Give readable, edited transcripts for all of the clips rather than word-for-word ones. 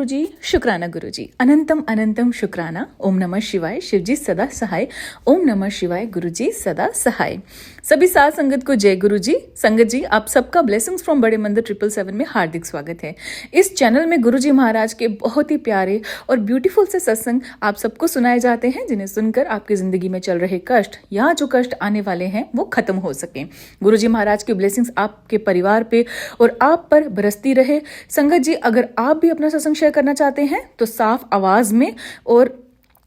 गुरुजी, शुक्राना गुरुजी, अनंतम अनंतम शुक्राना। ओम नमः शिवाय, शिवजी सदा सहाय। ओम नमः शिवाय, गुरुजी सदा सहाय। सभी साथ संगत को जय गुरुजी। संगत जी, आप सबका ब्लेसिंग्स फ्रॉम बड़े मंदिर 777 में हार्दिक स्वागत है। इस चैनल में गुरुजी महाराज के बहुत ही प्यारे और ब्यूटीफुल से सत्संग आप सबको सुनाए जाते हैं, जिन्हें सुनकर आपकी जिंदगी में चल रहे कष्ट या जो कष्ट आने वाले हैं वो खत्म हो सके। गुरुजी महाराज की ब्लेसिंग्स आपके परिवार पे और आप पर बरसती रहे। संगत जी, अगर आप भी अपना सत्संग शेयर करना चाहते हैं तो साफ आवाज में और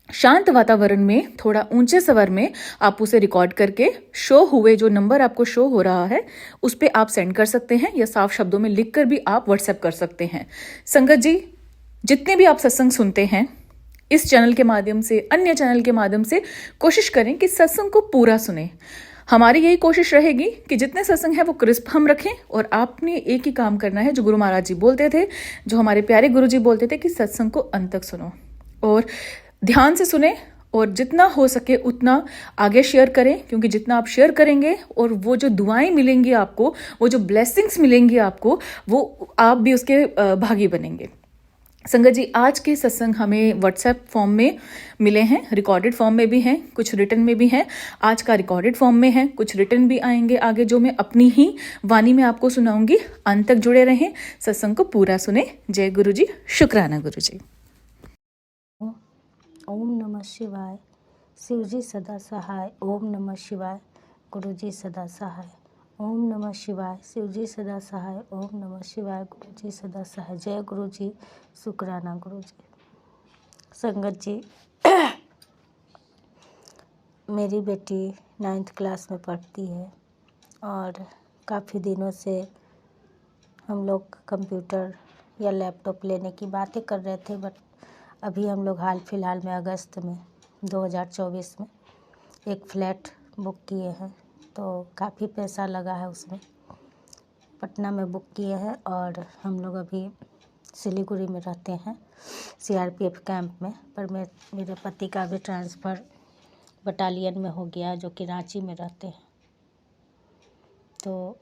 शांत वातावरण में थोड़ा ऊंचे स्वर में आप उसे रिकॉर्ड करके शो हुए जो नंबर आपको शो हो रहा है उस पे आप सेंड कर सकते हैं, या साफ शब्दों में लिखकर भी आप व्हाट्सएप कर सकते हैं। संगत जी, जितने भी आप सत्संग सुनते हैं इस चैनल के माध्यम से, अन्य चैनल के माध्यम से, कोशिश करें कि सत्संग को पूरा सुने। हमारी यही कोशिश रहेगी कि जितने सत्संग है वो क्रिस्प हम रखें, और आपने एक ही काम करना है जो गुरु महाराज जी बोलते थे, जो हमारे प्यारे गुरु जी बोलते थे कि सत्संग को अंत तक सुनो और ध्यान से सुने, और जितना हो सके उतना आगे शेयर करें, क्योंकि जितना आप शेयर करेंगे और वो जो दुआएं मिलेंगी आपको, वो जो ब्लेसिंग्स मिलेंगी आपको, वो आप भी उसके भागी बनेंगे। संगत जी, आज के सत्संग हमें व्हाट्सएप फॉर्म में मिले हैं, रिकॉर्डेड फॉर्म में भी हैं, कुछ रिटन में भी हैं। आज का रिकॉर्डेड फॉर्म में है, कुछ रिटन भी आएंगे आगे, जो मैं अपनी ही वाणी में आपको सुनाऊंगी। अंत तक जुड़े रहें, सत्संग को पूरा सुने। जय गुरु जी, शुक्राना गुरु जी। ओम नमः शिवाय, शिवजी सदा सहाय। ओम नमः शिवाय, गुरुजी सदा सहाय। ओम नमः शिवाय, शिवजी सदा सहाय। ओम नमः शिवाय, गुरुजी सदा सहाय। जय गुरुजी, शुक्राना गुरुजी। संगत जी, मेरी बेटी 9th क्लास में पढ़ती है और काफ़ी दिनों से हम लोग कंप्यूटर या लैपटॉप लेने की बातें कर रहे थे, बट अभी हम लोग हाल फिलहाल में अगस्त में 2024 में एक फ्लैट बुक किए हैं, तो काफ़ी पैसा लगा है उसमें। पटना में बुक किए हैं और हम लोग अभी सिलीगुड़ी में रहते हैं, CRPF कैंप में। पर मेरे पति का भी ट्रांसफ़र बटालियन में हो गया, जो कि रांची में रहते हैं। तो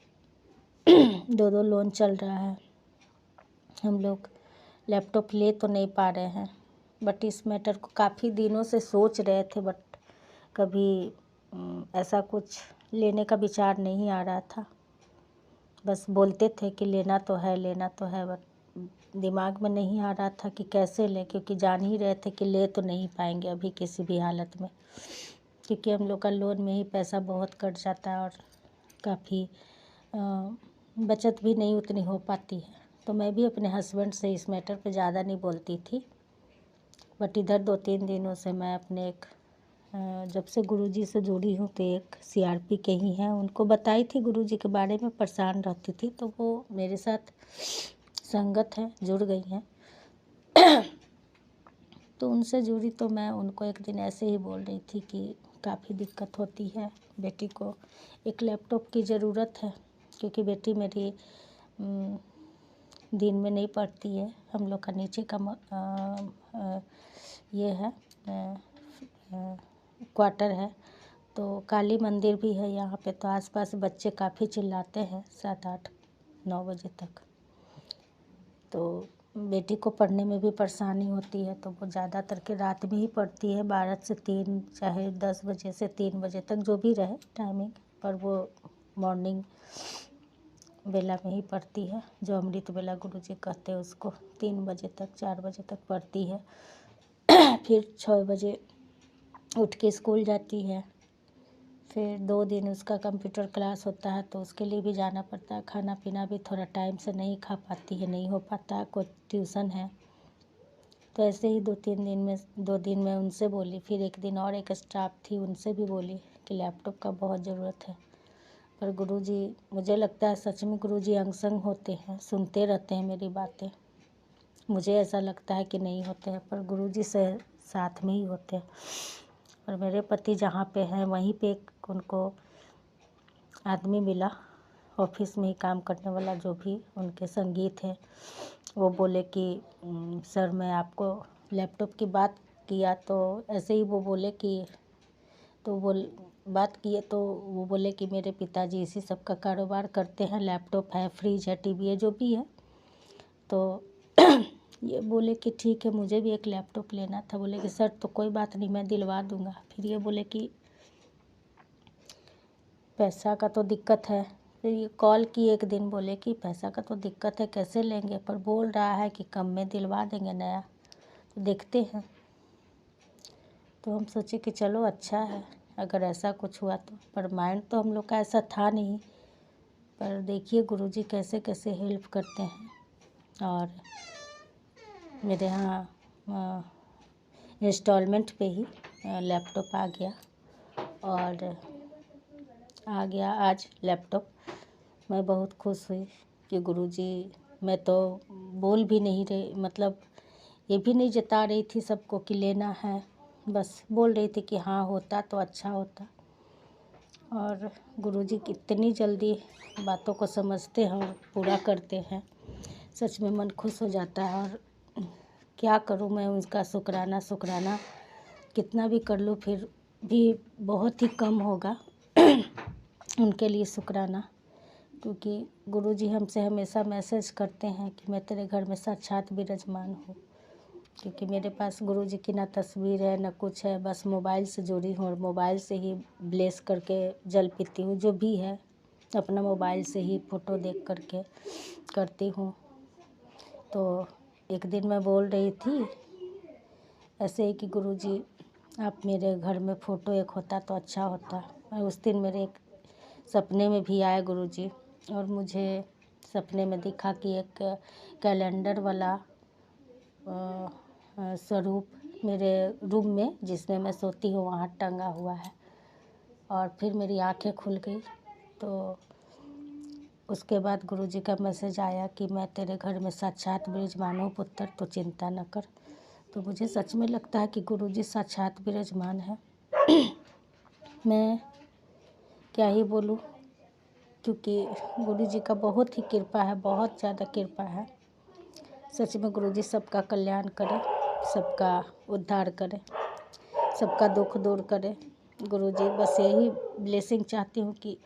दो लोन चल रहा है। हम लोग लैपटॉप ले तो नहीं पा रहे हैं, बट इस मैटर को काफ़ी दिनों से सोच रहे थे, बट कभी ऐसा कुछ लेने का विचार नहीं आ रहा था। बस बोलते थे कि लेना तो है, बट दिमाग में नहीं आ रहा था कि कैसे लें, क्योंकि जान ही रहे थे कि ले तो नहीं पाएंगे अभी किसी भी हालत में, क्योंकि हम लोग का लोन में ही पैसा बहुत कट जाता है और काफ़ी बचत भी नहीं उतनी हो पाती है। तो मैं भी अपने हस्बैंड से इस मैटर पे ज़्यादा नहीं बोलती थी, बट इधर 2-3 दिनों से मैं अपने एक जब से गुरुजी से जुड़ी हूँ तो एक CRP के ही हैं, उनको बताई थी गुरुजी के बारे में, परेशान रहती थी, तो वो मेरे साथ संगत है, जुड़ गई हैं। तो उनसे जुड़ी तो मैं उनको एक दिन ऐसे ही बोल रही थी कि काफ़ी दिक्कत होती है, बेटी को एक लैपटॉप की ज़रूरत है, क्योंकि बेटी मेरी दिन में नहीं पढ़ती है। हम लोग का नीचे का ये है क्वार्टर है, तो काली मंदिर भी है यहाँ पे, तो आसपास बच्चे काफ़ी चिल्लाते हैं 7-8-9 बजे तक। तो बेटी को पढ़ने में भी परेशानी होती है, तो वो ज़्यादातर के रात में ही पढ़ती है, 12 से 3, चाहे 10 बजे से 3 बजे तक जो भी रहे टाइमिंग, पर वो मॉर्निंग बेला में ही पढ़ती है, जो अमृत बेला गुरुजी कहते हैं उसको। 3 बजे तक, 4 बजे तक पढ़ती है। फिर 6 बजे उठ के स्कूल जाती है। फिर 2 दिन उसका कंप्यूटर क्लास होता है, तो उसके लिए भी जाना पड़ता है। खाना पीना भी थोड़ा टाइम से नहीं खा पाती है, नहीं हो पाता है, कोई ट्यूशन है। तो ऐसे ही 2 दिन में उनसे बोली, फिर एक दिन और एक स्टाफ थी, उनसे भी बोली कि लैपटॉप का बहुत ज़रूरत है। पर गुरुजी, मुझे लगता है सच में गुरुजी अंग संग होते हैं, सुनते रहते हैं मेरी बातें। मुझे ऐसा लगता है कि नहीं होते हैं, पर गुरुजी से साथ में ही होते हैं। और मेरे पति जहाँ पे हैं वहीं पे एक उनको आदमी मिला, ऑफिस में ही काम करने वाला, जो भी उनके संगीत है। वो बोले कि सर, मैं आपको लैपटॉप की बात किया, तो ऐसे ही वो बोले कि तो बात किए तो वो बोले कि मेरे पिताजी इसी सब का कारोबार करते हैं, लैपटॉप है, फ्रिज है, टीवी है, जो भी है। तो ये बोले कि ठीक है, मुझे भी एक लैपटॉप लेना था। बोले कि सर तो कोई बात नहीं, मैं दिलवा दूँगा। फिर ये बोले कि पैसा का तो दिक्कत है। फिर ये कॉल की एक दिन, बोले कि पैसा का तो दिक्कत है, कैसे लेंगे, पर बोल रहा है कि कम में दिलवा देंगे नया, तो देखते हैं। तो हम सोचे कि चलो अच्छा है अगर ऐसा कुछ हुआ तो, पर माइंड तो हम लोग का ऐसा था नहीं। पर देखिए गुरुजी कैसे कैसे हेल्प करते हैं। और मेरे यहाँ इंस्टॉलमेंट पे ही लैपटॉप आ गया, और आ गया आज लैपटॉप। मैं बहुत खुश हुई कि गुरुजी, मैं तो बोल भी नहीं रही, मतलब ये भी नहीं जता रही थी सबको कि लेना है, बस बोल रही थी कि हाँ होता तो अच्छा होता। और गुरुजी कितनी जल्दी बातों को समझते हैं और पूरा करते हैं, सच में मन खुश हो जाता है। और क्या करूँ मैं उनका शुक्राना कितना भी कर लूँ फिर भी बहुत ही कम होगा उनके लिए शुक्राना। क्योंकि गुरुजी हमसे हमेशा मैसेज करते हैं कि मैं तेरे घर में साक्षात विराजमान हूँ। क्योंकि मेरे पास गुरुजी की ना तस्वीर है ना कुछ है, बस मोबाइल से जुड़ी हूँ और मोबाइल से ही ब्लेस करके जल पीती हूँ। जो भी है अपना मोबाइल से ही फ़ोटो देख करके करती हूँ। तो एक दिन मैं बोल रही थी ऐसे ही कि गुरुजी आप मेरे घर में फ़ोटो एक होता तो अच्छा होता। और उस दिन मेरे एक सपने में भी आए गुरुजी, और मुझे सपने में दिखा कि एक कैलेंडर वाला स्वरूप मेरे रूम में, जिसमें मैं सोती हूँ, वहाँ टंगा हुआ है। और फिर मेरी आंखें खुल गई। तो उसके बाद गुरुजी का मैसेज आया कि मैं तेरे घर में साक्षात विराजमान हूँ पुत्र, तो चिंता न कर। तो मुझे सच में लगता है कि गुरुजी साक्षात विराजमान है। मैं क्या ही बोलूँ, क्योंकि गुरुजी का बहुत ही कृपा है, बहुत ज़्यादा कृपा है। सच में गुरुजी सबका कल्याण करे, सबका उद्धार करे, सबका दुख दूर करे। गुरुजी बस यही ब्लेसिंग चाहती हूँ कि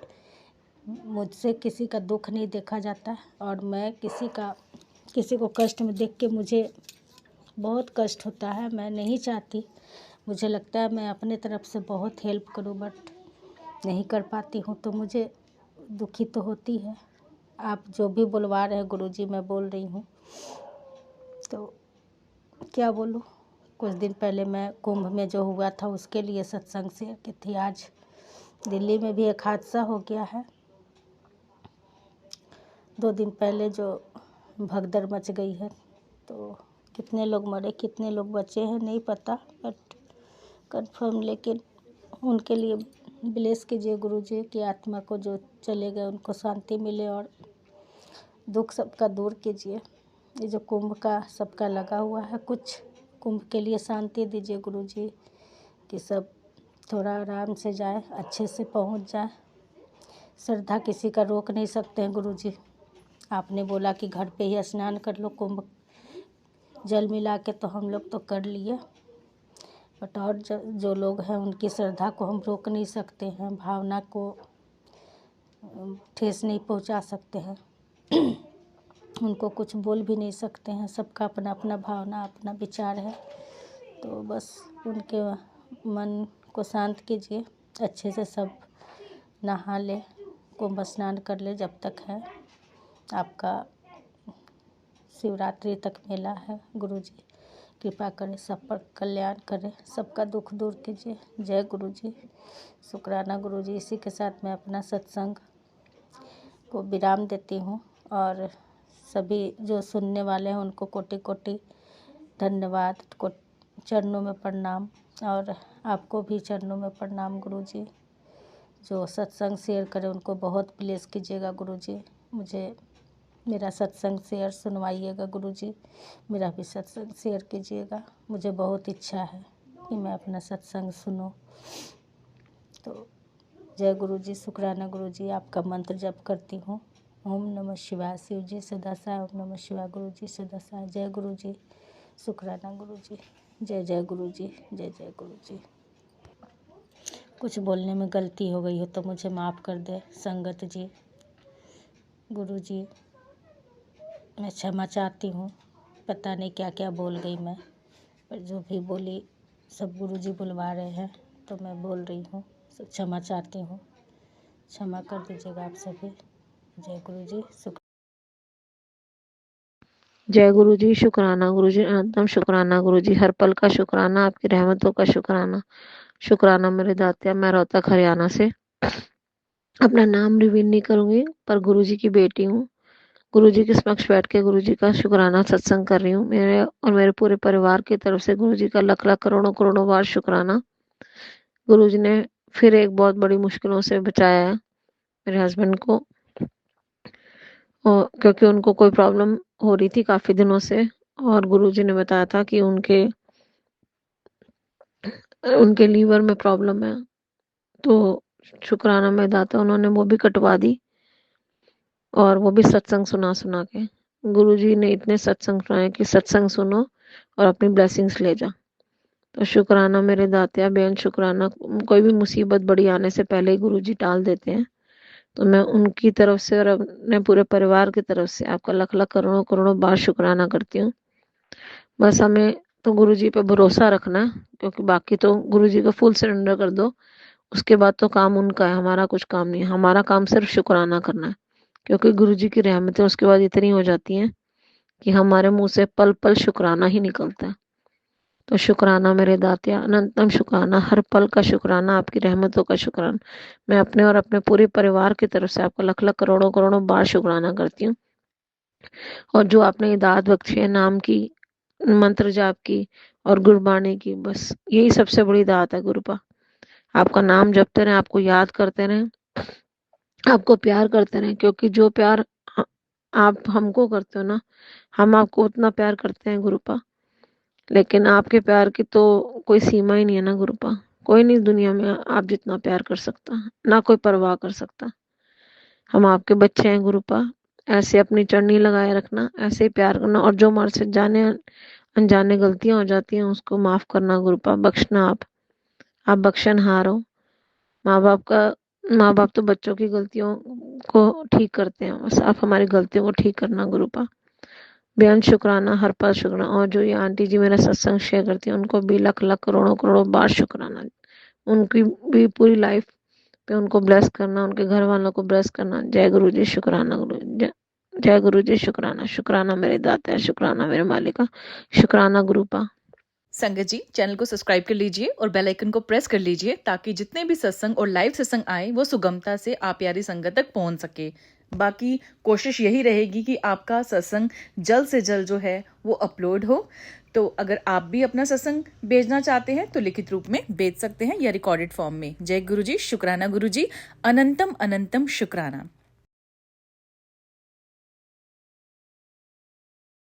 मुझसे किसी का दुख नहीं देखा जाता है, और मैं किसी को कष्ट में देख के मुझे बहुत कष्ट होता है। मैं नहीं चाहती, मुझे लगता है मैं अपने तरफ से बहुत हेल्प करूँ, बट नहीं कर पाती हूँ, तो मुझे दुखी तो होती है। आप जो भी बुलवा रहे हैं गुरुजी, मैं बोल रही हूँ। तो क्या बोलूँ, कुछ दिन पहले मैं कुंभ में जो हुआ था उसके लिए सत्संग शेयर की थी। आज दिल्ली में भी एक हादसा हो गया है। 2 दिन पहले जो भगदड़ मच गई है, तो कितने लोग मरे कितने लोग बचे हैं नहीं पता, बट कंफर्म। लेकिन उनके लिए ब्लेस कीजिए गुरुजी की आत्मा को, जो चले गए उनको शांति मिले, और दुख सबका दूर कीजिए। ये जो कुंभ का सबका लगा हुआ है, कुछ कुंभ के लिए शांति दीजिए गुरुजी, कि सब थोड़ा आराम से जाए, अच्छे से पहुंच जाए। श्रद्धा किसी का रोक नहीं सकते हैं गुरुजी। आपने बोला कि घर पे ही स्नान कर लो, कुंभ जल मिला के, तो हम लोग तो कर लिए, बट और जो लोग हैं उनकी श्रद्धा को हम रोक नहीं सकते हैं, भावना को ठेस नहीं पहुंचा सकते हैं उनको कुछ बोल भी नहीं सकते हैं। सबका अपना अपना भावना, अपना विचार है। तो बस उनके मन को शांत कीजिए, अच्छे से सब नहा ले, कुंभ स्नान कर ले जब तक है। आपका शिवरात्रि तक मेला है। गुरुजी कृपा करें, सब पर कल्याण करें, सबका दुख दूर कीजिए। जय गुरुजी, शुक्राना गुरुजी। इसी के साथ मैं अपना सत्संग को विराम देती हूँ, और सभी जो सुनने वाले हैं उनको कोटि कोटि धन्यवाद, को चरणों में प्रणाम, और आपको भी चरणों में प्रणाम गुरुजी। जो सत्संग शेयर करें उनको बहुत ब्लेस कीजिएगा गुरुजी। मुझे मेरा सत्संग शेयर सुनवाइएगा गुरुजी, मेरा भी सत्संग शेयर कीजिएगा। मुझे बहुत इच्छा है कि मैं अपना सत्संग सुनूं। तो जय गुरुजी, शुक्राना गुरुजी। आपका मंत्र जप करती हूँ। ओम नमः शिवाय। शिव जी से दसाएं। ओम नमः शिवाय। गुरुजी से दसाएं। जय गुरुजी, शुक्राना गुरुजी। जय जय गुरुजी, जय जय गुरुजी। कुछ बोलने में गलती हो गई हो तो मुझे माफ़ कर दे संगत जी। गुरुजी, मैं क्षमा चाहती हूँ। पता नहीं क्या क्या बोल गई मैं, पर जो भी बोली सब गुरुजी बुलवा रहे हैं तो मैं बोल रही हूँ। क्षमा चाहती हूँ, क्षमा कर दीजिएगा आप सभी। जय गुरुजी। जय गुरु जी। शुक्राना गुरु जी, अनंतम शुक्राना गुरु जी, हर पल का शुक्राना, आपकी रहमतों का शुक्राना। शुक्राना मेरे दातिया। मैं रोहतक हरियाणा से अपना नाम रिवील नहीं करूंगी, पर गुरु जी की बेटी हूँ। गुरु जी के समक्ष बैठ के गुरु जी का शुक्राना सत्संग कर रही हूँ। मेरे और मेरे पूरे परिवार की तरफ से गुरु जी का लाख लाख करोड़ों करोड़ों बार शुक्राना। गुरु जी ने फिर एक बहुत बड़ी मुश्किलों से बचाया है मेरे हस्बैंड को, और क्योंकि उनको कोई प्रॉब्लम हो रही थी काफी दिनों से, और गुरुजी ने बताया था कि उनके लीवर में प्रॉब्लम है। तो शुक्राना में दाता, उन्होंने वो भी कटवा दी, और वो भी सत्संग सुना सुना के। गुरुजी ने इतने सत्संग सुनाए कि सत्संग सुनो और अपनी ब्लेसिंग्स ले जा। तो शुक्राना मेरे दातिया बेन, शुक्राना। कोई भी मुसीबत बड़ी आने से पहले ही गुरुजी टाल देते हैं। तो मैं उनकी तरफ से और अपने पूरे परिवार की तरफ से आपका लाख लाख करोड़ों करोड़ों बार शुक्राना करती हूँ। बस हमें तो गुरुजी पे भरोसा रखना है, क्योंकि बाकी तो गुरुजी को फुल सरेंडर कर दो, उसके बाद तो काम उनका है, हमारा कुछ काम नहीं है। हमारा काम सिर्फ शुक्राना करना है, क्योंकि गुरुजी की रहमतें उसके बाद इतनी हो जाती हैं कि हमारे मुंह से पल पल शुक्राना ही निकलता है। तो शुक्राना मेरे दातिया, अनंतम शुक्राना, हर पल का शुक्राना, आपकी रहमतों का शुक्राना। मैं अपने और अपने पूरे परिवार की तरफ से आपका लाख लाख करोड़ों करोड़ों बार शुक्राना करती हूँ। और जो आपने इदात बख्शी है, नाम की, मंत्र जाप की और गुरबाणी की, बस यही सबसे बड़ी दात है गुरुपा। आपका नाम जपते रहें, आपको याद करते रहें, आपको प्यार करते रहें, क्योंकि जो प्यार आप हमको करते हो ना, हम आपको उतना प्यार करते हैं गुरुपा। लेकिन आपके प्यार की तो कोई सीमा ही नहीं है ना गुरुपा। कोई नहीं दुनिया में आप जितना प्यार कर सकता, ना कोई परवाह कर सकता। हम आपके बच्चे हैं गुरुपा। ऐसे अपनी चढ़नी लगाए रखना, ऐसे ही प्यार करना, और जो हमारे से जाने अनजाने गलतियां हो जाती हैं उसको माफ करना गुरुपा, बख्शना। आप बख्शनहार हो। माँ बाप तो बच्चों की गलतियों को ठीक करते हैं, बस आप हमारी गलतियों को ठीक करना गुरुपा। बेअंत शुक्राना, हर पल शुक्राना। और जो ये आंटी जी मेरा सत्संग शेयर करती हैं, उनको भी लाख लाख करोड़ों करोड़ों बार शुक्राना। उनकी भी पूरी लाइफ पे उनको ब्लेस करना, उनके घर वालों को ब्लेस करना। जय गुरु जी। शुक्राना गुरु। जय गुरु जी। शुक्राना। शुक्राना मेरे दाता, शुक्राना मेरे मालिका, शुक्राना गुरुपा। संगत जी, चैनल को सब्सक्राइब कर लीजिए और बेल आइकन को प्रेस कर लीजिए, ताकि जितने भी सत्संग और लाइव सत्संग आए वो सुगमता से आप प्यारी संगत तक पहुंच सके। बाकी कोशिश यही रहेगी कि आपका सत्संग जल्द से जल्द जो है वो अपलोड हो। तो अगर आप भी अपना सत्संग भेजना चाहते हैं तो लिखित रूप में भेज सकते हैं या रिकॉर्डेड फॉर्म में। जय गुरु जी। शुक्राना गुरु जी। अनंतम अनंतम शुक्राना।